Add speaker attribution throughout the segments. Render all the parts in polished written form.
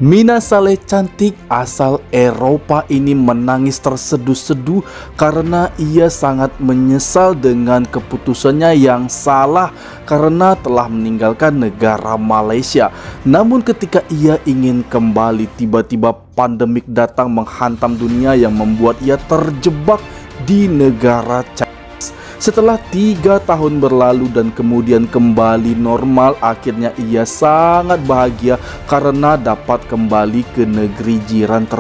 Speaker 1: Mina Saleh cantik asal Eropa ini menangis terseduh-seduh karena ia sangat menyesal dengan keputusannya yang salah karena telah meninggalkan negara Malaysia. Namun ketika ia ingin kembali, tiba-tiba pandemik datang menghantam dunia yang membuat ia terjebak di negara China. Setelah 3 tahun berlalu dan kemudian kembali normal, akhirnya ia sangat bahagia karena dapat kembali ke negeri jiran.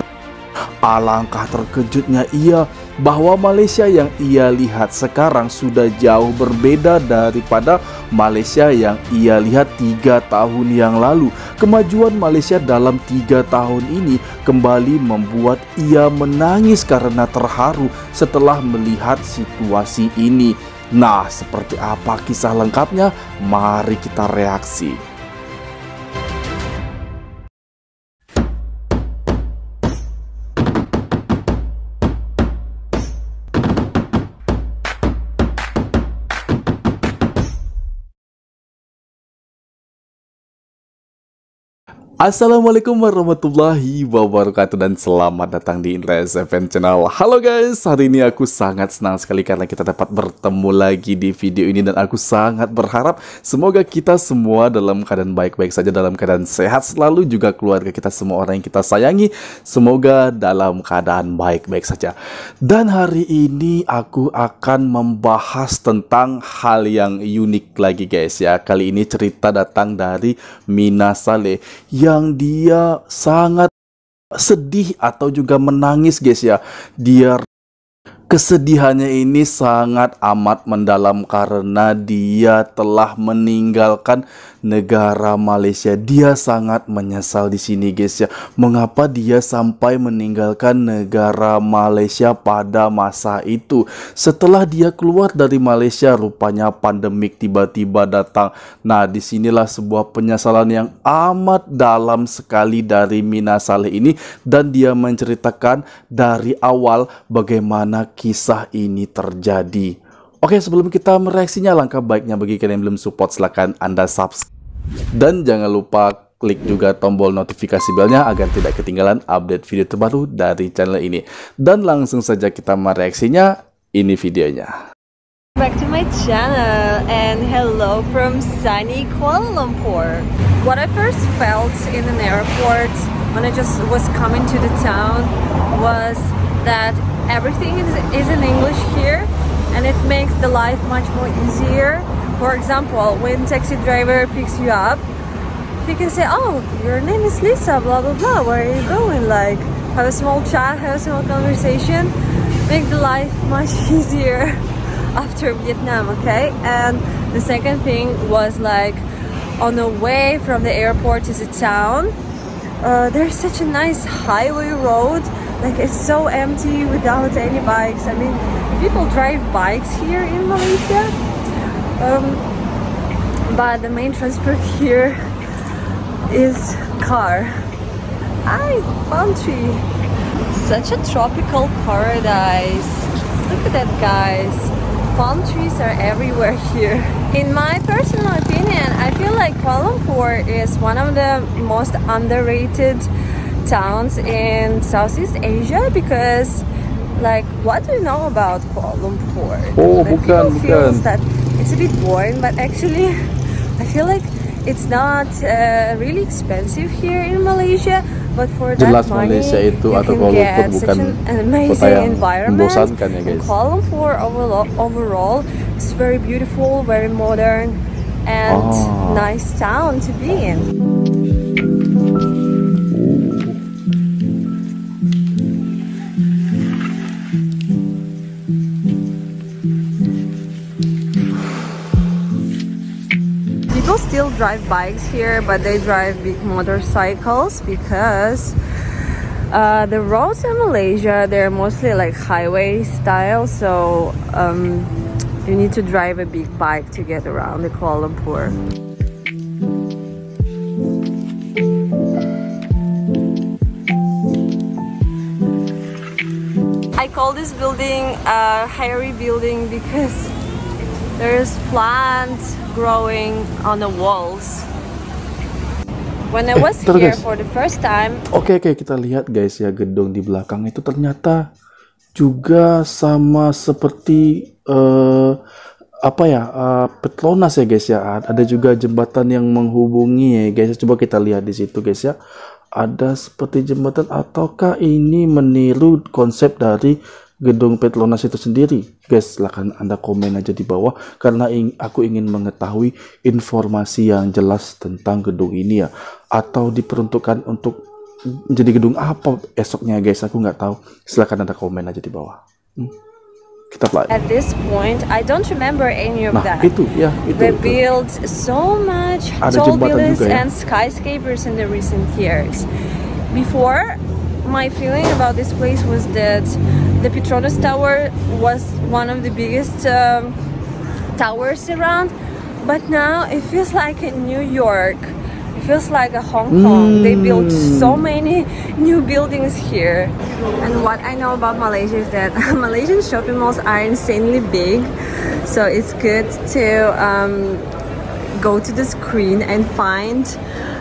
Speaker 1: Alangkah terkejutnya ia bahwa Malaysia yang ia lihat sekarang sudah jauh berbeda daripada Malaysia yang ia lihat 3 tahun yang lalu. Kemajuan Malaysia dalam 3 tahun ini kembali membuat ia menangis karena terharu setelah melihat situasi ini. Nah, seperti apa kisah lengkapnya? Mari kita reaksi. Assalamualaikum warahmatullahi wabarakatuh dan selamat datang di INDRA SFN channel. Halo guys, hari ini aku sangat senang sekali karena kita dapat bertemu lagi di video ini. Dan aku sangat berharap semoga kita semua dalam keadaan baik-baik saja, dalam keadaan sehat selalu. Juga keluarga kita, semua orang yang kita sayangi, semoga dalam keadaan baik-baik saja. Dan hari ini aku akan membahas tentang hal yang unik lagi guys ya. Kali ini cerita datang dari Mina Saleh yang dia sangat sedih atau juga menangis guys ya. Kesedihannya ini sangat amat mendalam karena dia telah meninggalkan negara Malaysia. Dia sangat menyesal di sini guys ya. Mengapa dia sampai meninggalkan negara Malaysia pada masa itu? Setelah dia keluar dari Malaysia, rupanya pandemik tiba-tiba datang. Nah, disinilah sebuah penyesalan yang amat dalam sekali dari Mina Saleh ini, dan dia menceritakan dari awal bagaimana kisah ini terjadi. Oke, sebelum kita mereaksinya, langkah baiknya bagi kalian yang belum support, silahkan Anda subscribe. Dan jangan lupa klik juga tombol notifikasi belnya agar tidak ketinggalan update video terbaru dari channel ini. Dan langsung saja kita mereaksinya, ini videonya.
Speaker 2: Back to my channel and hello from sunny Kuala Lumpur. What I first felt in an airport when I just was coming to the town was that everything is in English here, and it makes the life much more easier. For example, when taxi driver picks you up, he can say, "Oh, your name is Lisa, blah blah blah, where are you going?" Like, have a small chat, have a small conversation, make the life much easier after Vietnam, okay? And the second thing was like, on the way from the airport to the town, there's such a nice highway road. Like, it's so empty without any bikes. I mean, people drive bikes here in Malaysia, but the main transport here is car. Palm tree. Such a tropical paradise. Look at that, guys. Palm trees are everywhere here. In my personal opinion, I feel like Kuala Lumpur is one of the most underrated towns in Southeast Asia, because like, what do you know about Kuala Lumpur?
Speaker 1: Oh,
Speaker 2: like,
Speaker 1: bukan.
Speaker 2: Feels that it's a bit boring, but actually I feel like it's not really expensive here in Malaysia, but for
Speaker 1: Jelas
Speaker 2: that money
Speaker 1: Malaysia itu
Speaker 2: you
Speaker 1: atau
Speaker 2: can
Speaker 1: Kuala Lumpur
Speaker 2: get
Speaker 1: bukan
Speaker 2: such an
Speaker 1: kota
Speaker 2: amazing
Speaker 1: yang
Speaker 2: environment.
Speaker 1: membosankan ya guys.
Speaker 2: Kuala Lumpur overall is very beautiful, very modern, and nice town to be in. People still drive bikes here, but they drive big motorcycles because the roads in Malaysia, they're mostly like highway style, so you need to drive a big bike to get around the Kuala Lumpur. I call this building a hairy building because there's plants growing on the walls. When I was
Speaker 1: Bentar,
Speaker 2: here
Speaker 1: guys.
Speaker 2: for the first time.
Speaker 1: Oke, kita lihat guys ya, gedung di belakang itu ternyata juga sama seperti Petronas ya guys ya. Ada juga jembatan yang menghubungi ya guys. Coba kita lihat di situ guys ya. Ada seperti jembatan, ataukah ini meniru konsep dari gedung Petronas itu sendiri? Guys, silahkan Anda komen aja di bawah, karena aku ingin mengetahui informasi yang jelas tentang gedung ini ya. Atau diperuntukkan untuk menjadi gedung apa esoknya guys, aku nggak tahu. Silahkan Anda komen aja di bawah. Kita play.
Speaker 2: At this point, I don't remember any of that.
Speaker 1: Itu.
Speaker 2: They built so much tall buildings
Speaker 1: ya?
Speaker 2: and skyscrapers in the recent years. Before, my feeling about this place was that the Petronas Tower was one of the biggest towers around, but now it feels like in New York. It feels like a Hong Kong. They built so many new buildings here. And what I know about Malaysia is that Malaysian shopping malls are insanely big, so it's good to go to the screen and find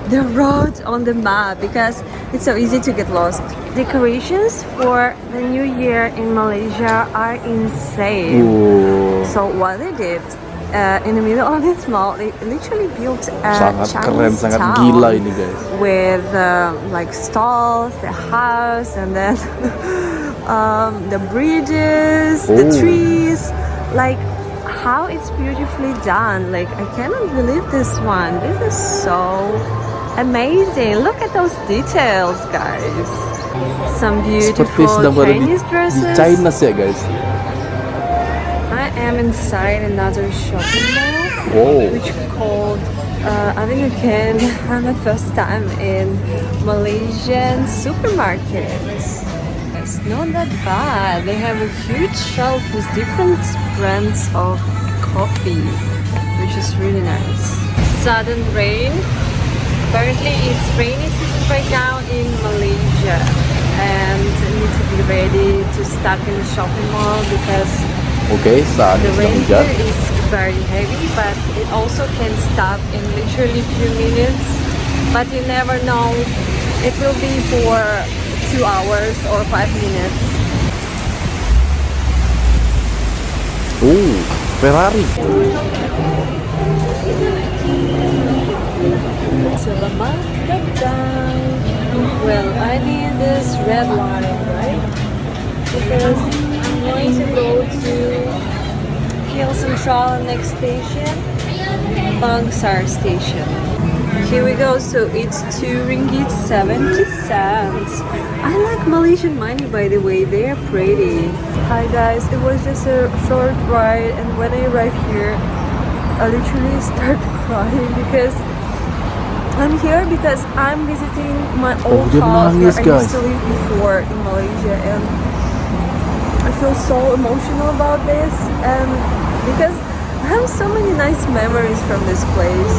Speaker 2: the road on the map, because it's so easy to get lost. Decorations for the new year in Malaysia are insane.
Speaker 1: Ooh.
Speaker 2: So what they did in the middle of this mall, they literally built a
Speaker 1: Sangat keren,
Speaker 2: Chinese
Speaker 1: sangat
Speaker 2: town
Speaker 1: gila ini guys.
Speaker 2: with like stalls, the house, and then the bridges, the trees, like how it's beautifully done. Like, I cannot believe this one. This is so amazing. Look at those details, guys. Some beautiful Chinese dresses.
Speaker 1: Di China ya guys.
Speaker 2: I am inside another shopping
Speaker 1: Wow.
Speaker 2: mall, which called I think again I'm the first time in Malaysian supermarkets. It's not that bad. They have a huge shelf with different brands of coffee, which is really nice. Sudden rain. Apparently it's rainy season right now in Malaysia, and I need to be ready to start in the shopping mall because the rain here is very heavy, but it also can stop in literally few minutes, but you never know. It will be for 2 hours or 5 minutes.
Speaker 1: Ferrari.
Speaker 2: Selamat datang. Well, I need this red line, right? Because I'm going to go to Hill Central next station, Bangsar station. Here we go. So it's 2 ringgit 70 cents. I like Malaysian money, by the way. They are pretty. Hi guys, it was just a short ride, and when I arrived here, I literally start crying because I'm here because I'm visiting my old house where I used to live before in Malaysia, and I feel so emotional about this, and because I have so many nice memories from this place.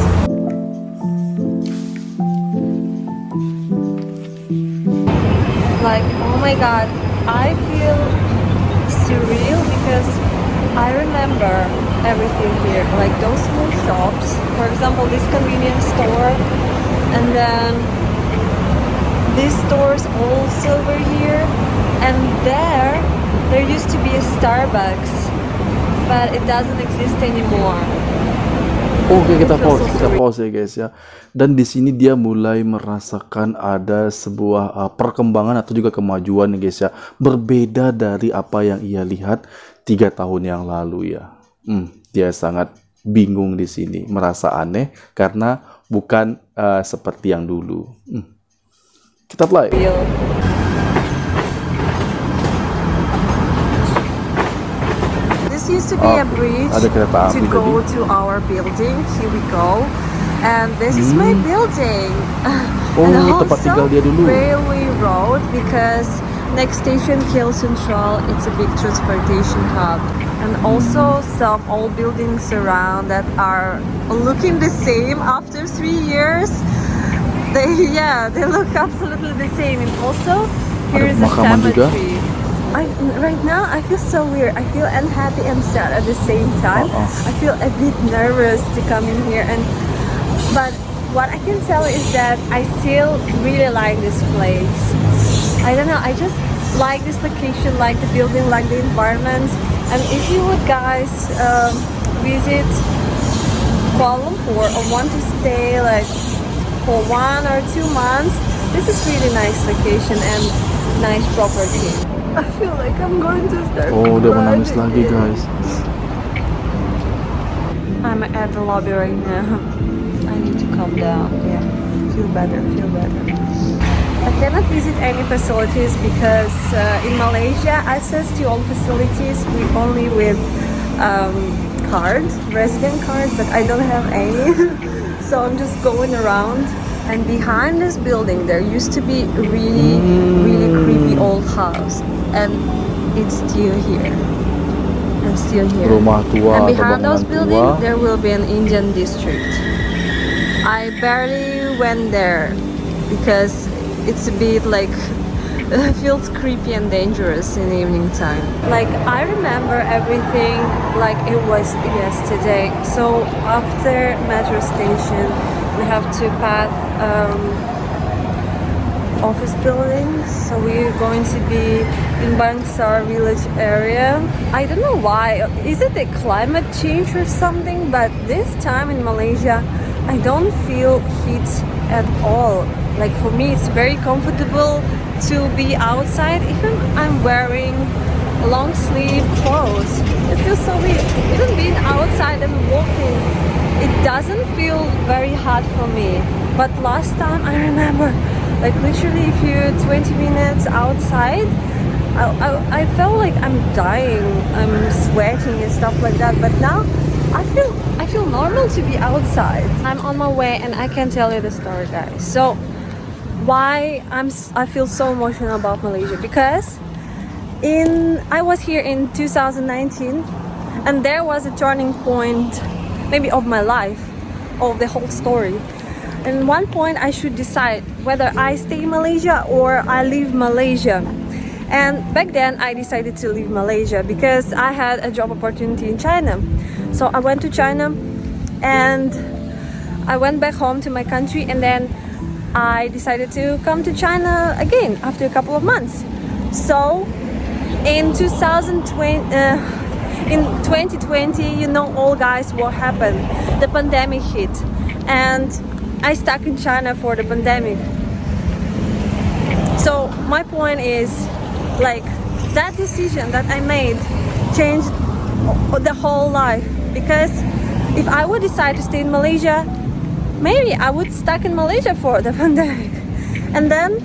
Speaker 2: Like, oh my god, I feel surreal because I remember everything here, like those small shops, for example this convenience store, and then these stores also over here, and there used to be a Starbucks, but it doesn't exist anymore.
Speaker 1: Oke, kita pause ya guys ya. Dan di sini dia mulai merasakan ada sebuah perkembangan atau juga kemajuan ya guys ya. Berbeda dari apa yang ia lihat 3 tahun yang lalu ya. Dia sangat bingung di sini, merasa aneh karena bukan seperti yang dulu. Kita play.
Speaker 2: Used to be a bridge to go to our building. Here we go, and this is my building. And also railway road, because next station Hill Central, it's a big transportation hub, and also some old buildings around that are looking the same after 3 years. They look absolutely the same. And also here is a cemetery. Right now I feel so weird. I feel unhappy and sad at the same time. I feel a bit nervous to come in here, but what I can tell is that I still really like this place. I don't know, I just like this location, like the building, like the environment. And if you would guys visit Kuala Lumpur or want to stay like for 1 or 2 months, this is really nice location and nice property. I feel like I'm going to start
Speaker 1: Dia menangis lagi guys.
Speaker 2: I'm at the lobby right now. I need to calm down. Yeah, feel better, feel better. I cannot visit any facilities because in Malaysia, access to all facilities we only with cards, resident cards, but I don't have any. So I'm just going around. And behind this building, there used to be a really creepy old house, and it's still here. And still here.
Speaker 1: Rumah tua,
Speaker 2: and behind those buildings,
Speaker 1: tua.
Speaker 2: there will be an Indian district. I barely went there because it's a bit like feels creepy and dangerous in the evening time. Like I remember everything like it was yesterday. So after metro station, we have to pass office buildings. So we're going to be in Bangsar village area. I don't know why. Is it a climate change or something? But this time in Malaysia, I don't feel heat at all. Like for me, it's very comfortable to be outside. Even I'm wearing long sleeve clothes. It feels so weird. Even being outside and walking, it doesn't feel very hot for me. But last time I remember, like literally if you're 20 minutes outside, I felt like I'm dying. I'm sweating and stuff like that. But now I feel normal to be outside. I'm on my way and I can tell you the story, guys. So why I feel so emotional about Malaysia, because I was here in 2019 and there was a turning point maybe of my life, of the whole story. And one point I should decide whether I stay in Malaysia or I leave Malaysia. And back then I decided to leave Malaysia because I had a job opportunity in China. So I went to China and I went back home to my country, and then I decided to come to China again after a couple of months. So in 2020, you know all guys what happened. The pandemic hit and I stuck in China for the pandemic. So my point is, like, that decision that I made changed the whole life, because if I would decide to stay in Malaysia, maybe I would stuck in Malaysia for the pandemic. And then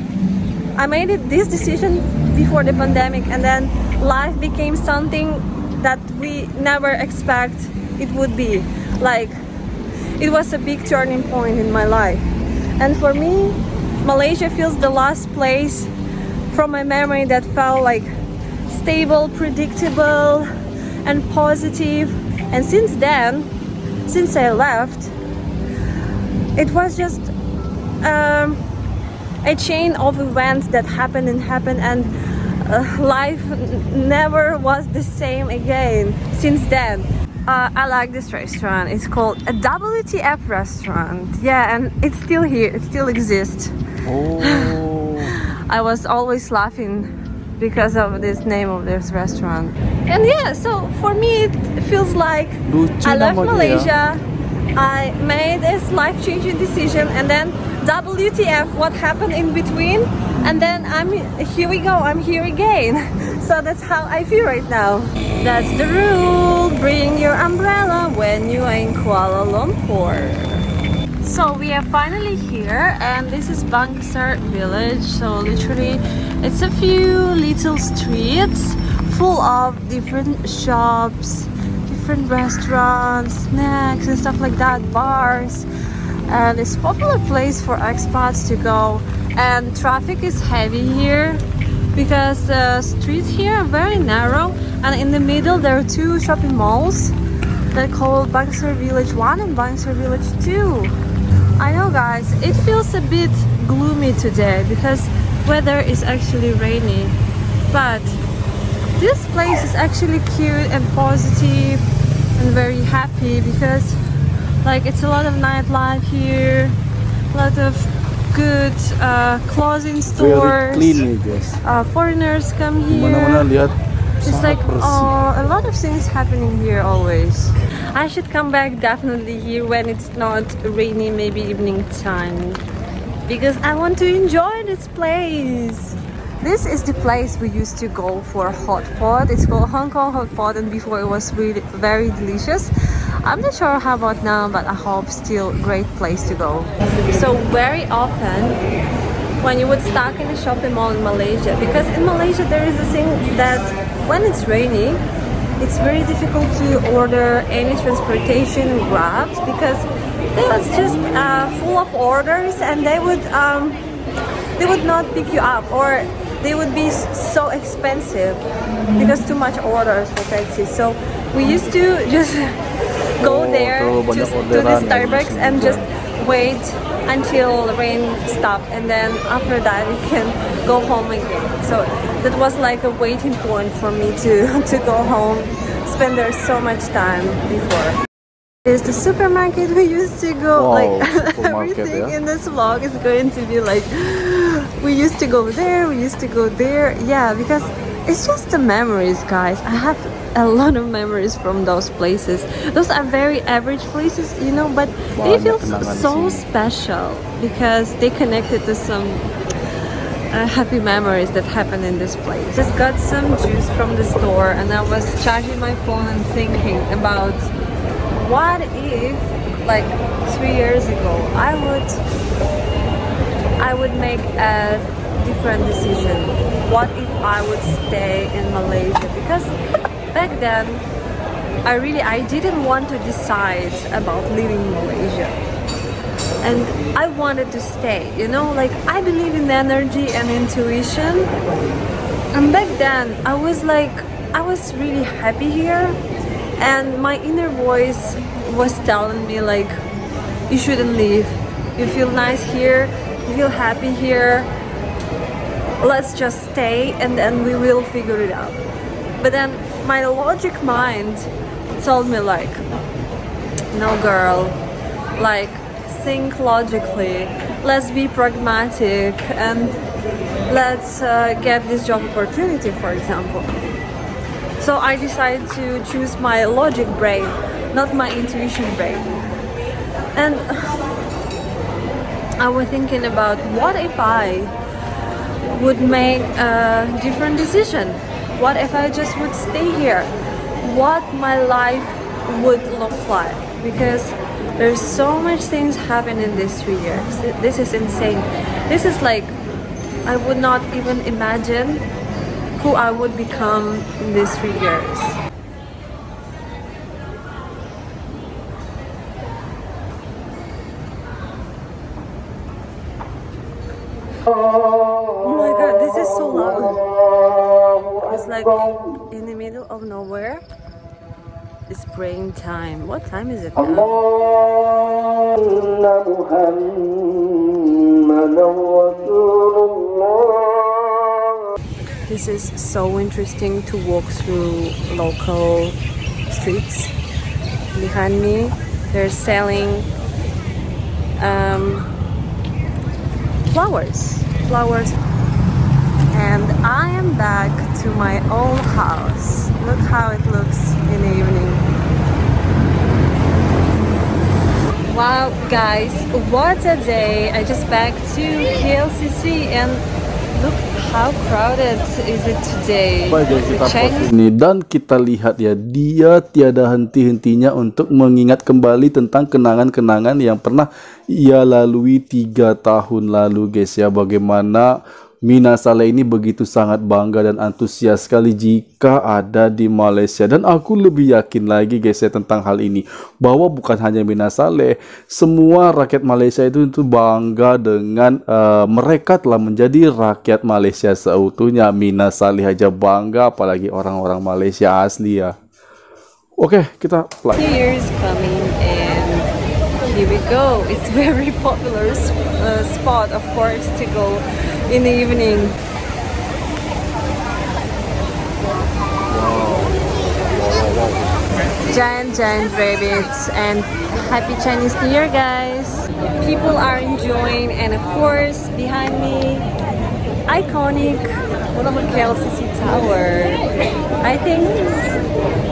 Speaker 2: I made this decision before the pandemic, and then life became something that we never expect it would be. Like, it was a big turning point in my life. And for me, Malaysia feels the last place from my memory that felt like stable, predictable, and positive. And since then, since I left, it was just a chain of events that happened, and life never was the same again since then. I like this restaurant. It's called a WTF restaurant. Yeah, and it's still here. It still exists.
Speaker 1: Oh.
Speaker 2: I was always laughing because of this name of this restaurant. And yeah, so for me it feels like I left Malaysia. I made this life-changing decision, and then WTF, what happened in between, and then here we go, I'm here again. So that's how I feel right now. That's the rule. Bring your umbrella when you are in Kuala Lumpur. So we are finally here, and this is Bangsar village. So literally it's a few little streets full of different shops, different restaurants, snacks and stuff like that, bars. And it's a popular place for expats to go. And traffic is heavy here because the streets here are very narrow, and in the middle there are two shopping malls that are called Bangsar Village 1 and Bangsar Village 2. I know guys, it feels a bit gloomy today because weather is actually rainy, but this place is actually cute and positive and very happy because like it's a lot of nightlife here, a lot of good clothing
Speaker 1: Very
Speaker 2: stores.
Speaker 1: clean nih guys.
Speaker 2: Foreigners come
Speaker 1: Mana-mana
Speaker 2: here.
Speaker 1: lihat
Speaker 2: It's
Speaker 1: sangat
Speaker 2: like
Speaker 1: bersih.
Speaker 2: a lot of things happening here always. I should come back definitely here when it's not rainy, maybe evening time, because I want to enjoy this place. This is the place we used to go for hot pot. It's called Hong Kong hot pot, and before it was really very delicious. I'm not sure how about now, but I hope still great place to go. So very often when you would stuck in a shopping mall in Malaysia, because in Malaysia there is a thing that when it's rainy, it's very difficult to order any transportation grabs, because they was just full of orders, and they would not pick you up, or they would be so expensive because too much orders for taxis. So we used to just go there to the Starbucks and just wait until the rain stopped, and then after that we can go home again. So that was like a waiting point for me to go home, spend there so much time before. Is the supermarket we used to go.
Speaker 1: Wow,
Speaker 2: like
Speaker 1: ya.
Speaker 2: everything in this vlog is going to be like we used to go there, we used to go there. Yeah, because it's just the memories, guys. I have a lot of memories from those places. Those are very average places, you know, but they feel so special because they connected to some happy memories that happened in this place. Just got some juice from the store, and I was charging my phone and thinking about what if, like 3 years ago, I would make a different decision. What if I would stay in Malaysia? Because back then I didn't want to decide about leaving Malaysia, and I wanted to stay, you know, like I believe in energy and intuition, and back then I was really happy here, and my inner voice was telling me like, you shouldn't leave, you feel nice here, you feel happy here, let's just stay and then we will figure it out. But then my logic mind told me like, no girl, like think logically, let's be pragmatic, and let's get this job opportunity, for example. So I decided to choose my logic brain, not my intuition brain. And I was thinking about, what if I would make a different decision? What if I just would stay here? What my life would look like? Because there's so much things happen in these 3 years. This is insane. This is like, I would not even imagine who I would become in these 3 years. Oh my god, this is so loud. It's like in the middle of nowhere. It's praying time. What time is it now? This is so interesting to walk through local streets. Behind me, they're selling flowers. And I am back to my old house. Look how it looks in the evening. Wow, guys, what a day! I just back to KLCC and look how crowded is it today.
Speaker 1: Baik guys, kita pause ini dan kita lihat ya, dia tiada henti-hentinya untuk mengingat kembali tentang kenangan-kenangan yang pernah ia lalui 3 tahun lalu guys ya. Bagaimana Mina Saleh ini begitu sangat bangga dan antusias sekali jika ada di Malaysia. Dan aku lebih yakin lagi guys ya tentang hal ini, bahwa bukan hanya Mina Saleh, semua rakyat Malaysia itu bangga dengan mereka telah menjadi rakyat Malaysia seutuhnya. Mina Saleh aja bangga, apalagi orang-orang Malaysia asli ya. Oke, kita play.
Speaker 2: New Year is coming and here we go. It's very popular spot, of course, to go in the evening. Giant rabbits and Happy Chinese New Year, guys. People are enjoying, and of course, behind me, iconic KLCC Tower. I think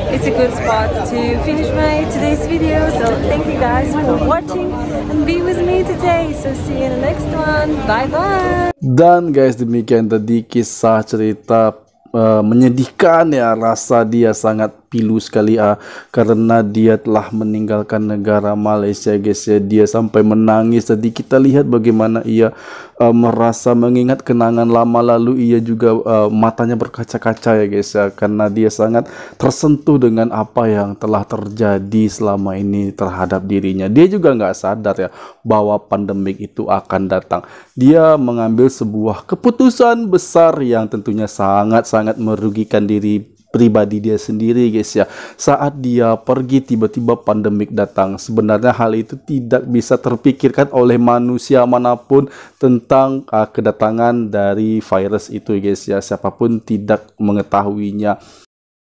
Speaker 2: it's a good spot to finish my today's video. So thank you guys for watching and be with me today. So see you in the next one. Bye bye.
Speaker 1: Dan guys, demikian tadi kisah cerita menyedihkan ya, rasa dia sangat pilu sekali karena dia telah meninggalkan negara Malaysia guys ya. Dia sampai menangis tadi, kita lihat bagaimana ia merasa mengingat kenangan lama lalu. Ia juga matanya berkaca-kaca ya guys ya, karena dia sangat tersentuh dengan apa yang telah terjadi selama ini terhadap dirinya. Dia juga nggak sadar ya bahwa pandemik itu akan datang. Dia mengambil sebuah keputusan besar yang tentunya sangat-sangat merugikan diri pribadi dia sendiri guys ya. Saat dia pergi, tiba-tiba pandemik datang. Sebenarnya hal itu tidak bisa terpikirkan oleh manusia manapun tentang kedatangan dari virus itu guys ya. Siapapun tidak mengetahuinya.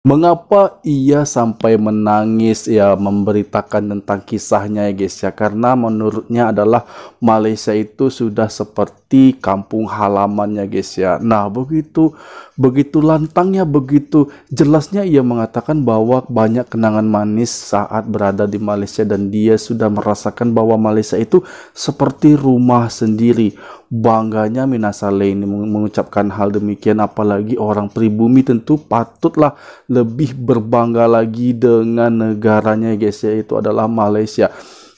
Speaker 1: Mengapa ia sampai menangis ya, memberitakan tentang kisahnya ya guys ya, karena menurutnya adalah Malaysia itu sudah seperti kampung halamannya guys ya. Nah, begitu lantangnya, begitu jelasnya ia mengatakan bahwa banyak kenangan manis saat berada di Malaysia, dan dia sudah merasakan bahwa Malaysia itu seperti rumah sendiri. Bangganya Mina Saleh ini mengucapkan hal demikian, apalagi orang pribumi tentu patutlah lebih berbangga lagi dengan negaranya guys ya, itu adalah Malaysia.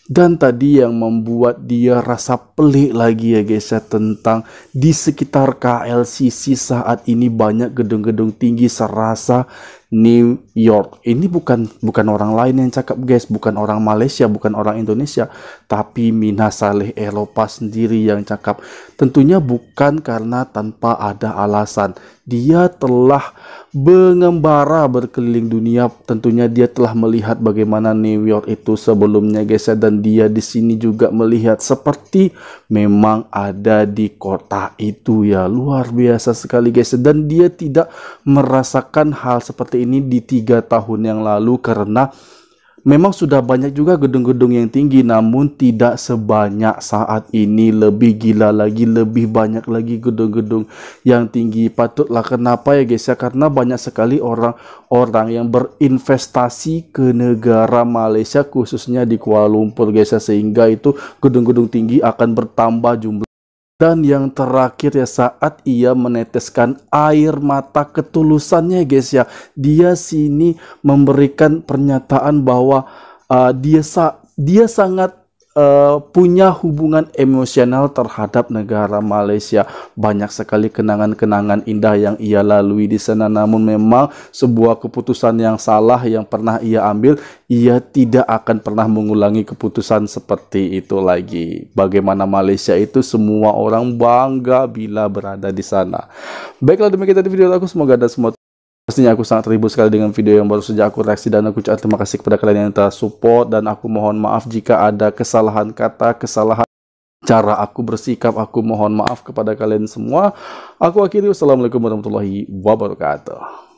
Speaker 1: Dan tadi yang membuat dia rasa pelik lagi ya guys ya, tentang di sekitar KLCC saat ini banyak gedung-gedung tinggi serasa New York. Ini bukan orang lain yang cakap guys, bukan orang Malaysia, bukan orang Indonesia, tapi Mina Saleh Eropa sendiri yang cakap. Tentunya bukan karena tanpa ada alasan. Dia telah mengembara berkeliling dunia. Tentunya dia telah melihat bagaimana New York itu sebelumnya guys ya, dan dia di sini juga melihat seperti memang ada di kota itu ya. Luar biasa sekali guys, dan dia tidak merasakan hal seperti ini di 3 tahun yang lalu, karena memang sudah banyak juga gedung-gedung yang tinggi, namun tidak sebanyak saat ini. Lebih gila lagi, lebih banyak lagi gedung-gedung yang tinggi. Patutlah kenapa ya guys ya, karena banyak sekali orang-orang yang berinvestasi ke negara Malaysia, khususnya di Kuala Lumpur guys ya, sehingga itu gedung-gedung tinggi akan bertambah jumlah. Dan yang terakhir ya, saat ia meneteskan air mata ketulusannya guys ya, dia sini memberikan pernyataan bahwa dia sangat punya hubungan emosional terhadap negara Malaysia. Banyak sekali kenangan-kenangan indah yang ia lalui di sana, namun memang sebuah keputusan yang salah yang pernah ia ambil. Ia tidak akan pernah mengulangi keputusan seperti itu lagi. Bagaimana Malaysia itu semua orang bangga bila berada di sana. Baiklah, demikian tadi video aku, semoga ada semua. Pastinya aku sangat terhibur sekali dengan video yang baru saja aku reaksi, dan aku ucapkan terima kasih kepada kalian yang telah support, dan aku mohon maaf jika ada kesalahan kata, kesalahan cara aku bersikap. Aku mohon maaf kepada kalian semua. Aku akhiri, wassalamualaikum warahmatullahi wabarakatuh.